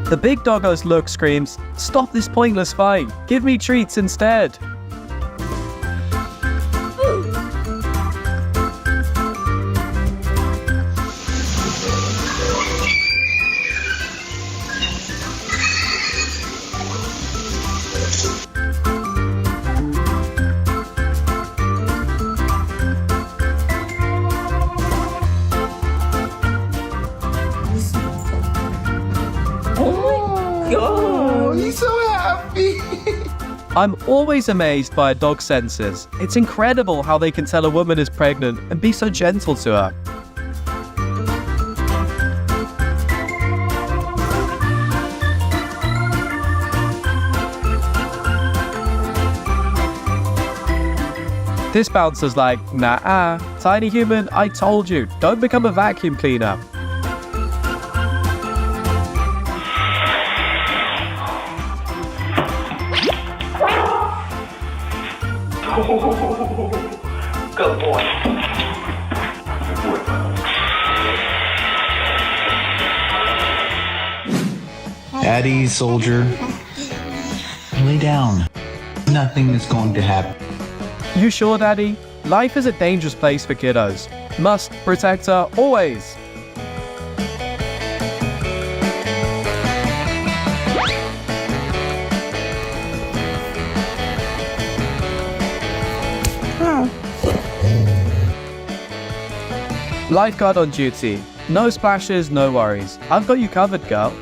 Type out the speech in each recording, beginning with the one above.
The big doggo's look screams, "Stop this pointless fight! Give me treats instead!" Oh, he's so happy. I'm always amazed by a dog's senses. It's incredible how they can tell a woman is pregnant and be so gentle to her. This bouncer's like, nah, tiny human, I told you, don't become a vacuum cleaner. Good boy. Daddy, soldier, lay down. Nothing is going to happen. You sure, Daddy? Life is a dangerous place for kiddos. Must protect her always. Lifeguard on duty. No splashes, no worries. I've got you covered, girl.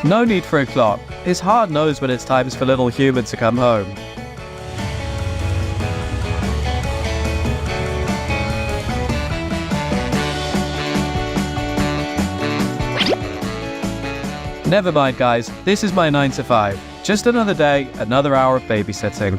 No need for a clock. His heart knows when it's time for little human to come home. Never mind, guys. This is my 9 to 5. Just another day, another hour of babysitting.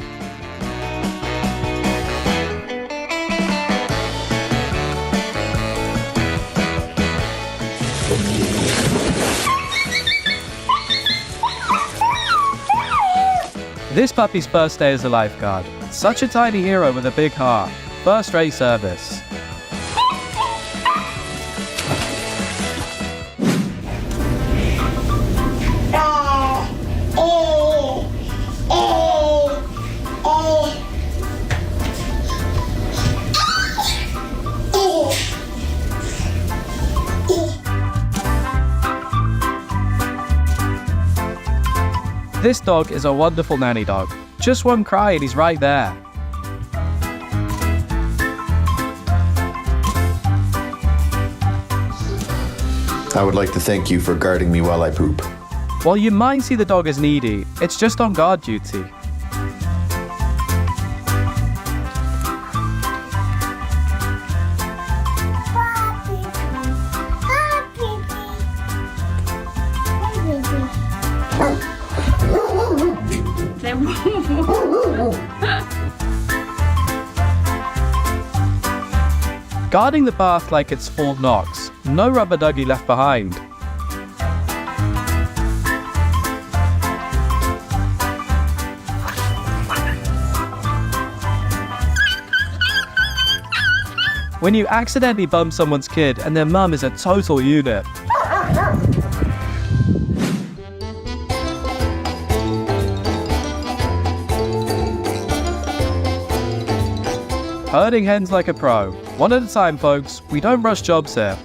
This puppy's first day as a lifeguard. Such a tiny hero with a big heart. First rate service. This dog is a wonderful nanny dog. Just one cry and he's right there. I would like to thank you for guarding me while I poop. While you might see the dog as needy, it's just on guard duty. Guarding the bath like it's Fort Knox. No rubber ducky left behind. When you accidentally bump someone's kid and their mum is a total unit. Herding hens like a pro. One at a time, folks. We don't rush jobs here.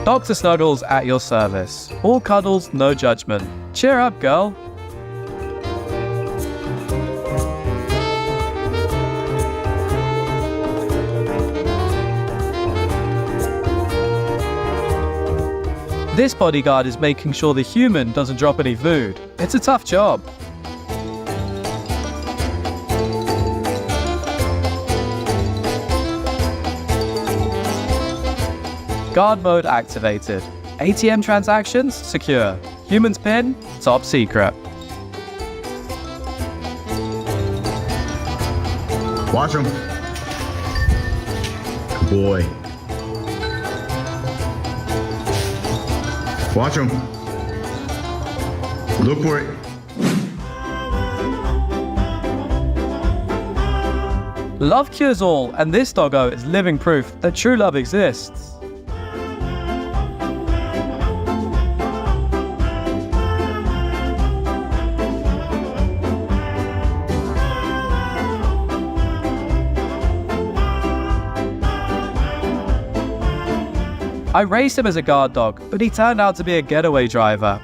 Dr. Snuggles at your service. All cuddles, no judgment. Cheer up, girl. This bodyguard is making sure the human doesn't drop any food. It's a tough job. Guard mode activated. ATM transactions secure. Humans PIN top secret. Watch him. Good boy. Watch him. Look for it. Love cures all, and this doggo is living proof that true love exists. I raised him as a guard dog, but he turned out to be a getaway driver.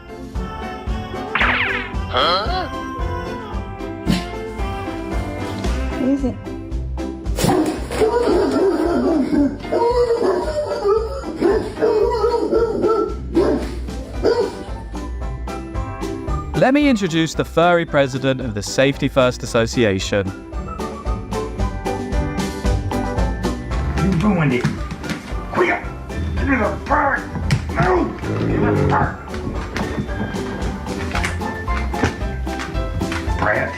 What is it? Let me introduce the furry president of the Safety First Association. You ruined it. Quick! Get rid of the bird! Move! Get rid of the bird! Brad.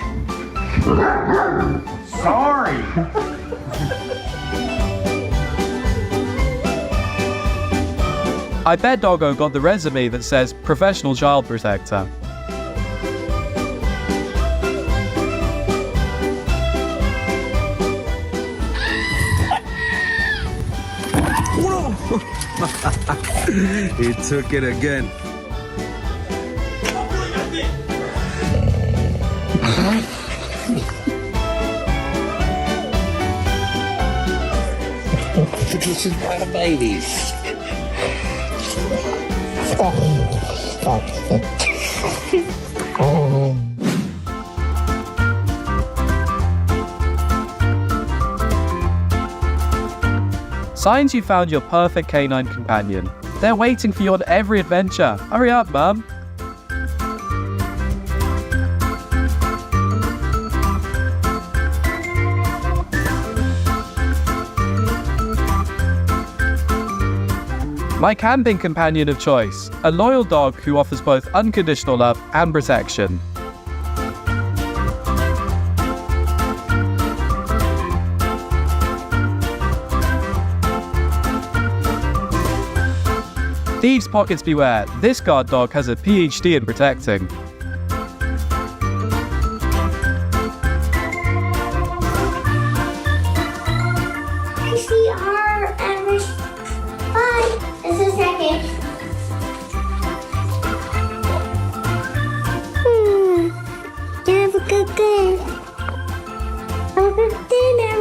Sorry! I bet Doggo got the resume that says professional child protector. He took it again. This is my baby. Signs you found your perfect canine companion. They're waiting for you on every adventure. Hurry up, Mum. My camping companion of choice, a loyal dog who offers both unconditional love and protection. Thieves' pockets beware, this guard dog has a PhD in protecting. I see our average. Bye. Just a second. Have a good day. Have a good dinner.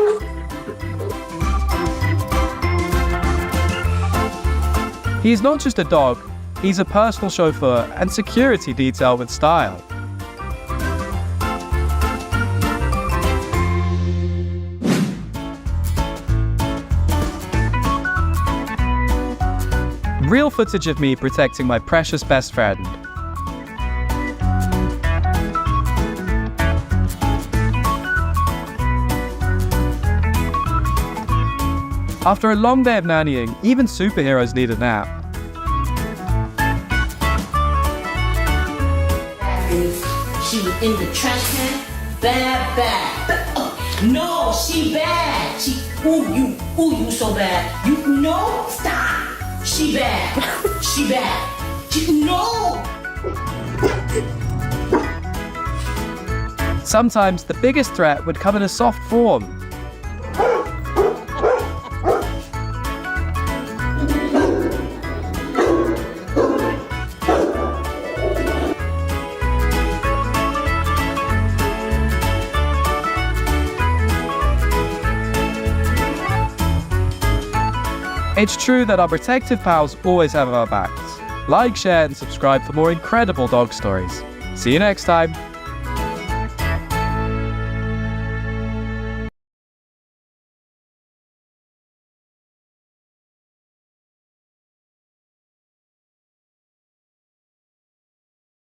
He's not just a dog, he's a personal chauffeur and security detail with style. Real footage of me protecting my precious best friend. After a long day of nannying, even superheroes need a nap. She in the trash can, bad. No, she bad. Ooh, you so bad. You know, stop. She bad. She bad. No. Sometimes the biggest threat would come in a soft form. It's true that our protective pals always have our backs. Like, share, and subscribe for more incredible dog stories. See you next time.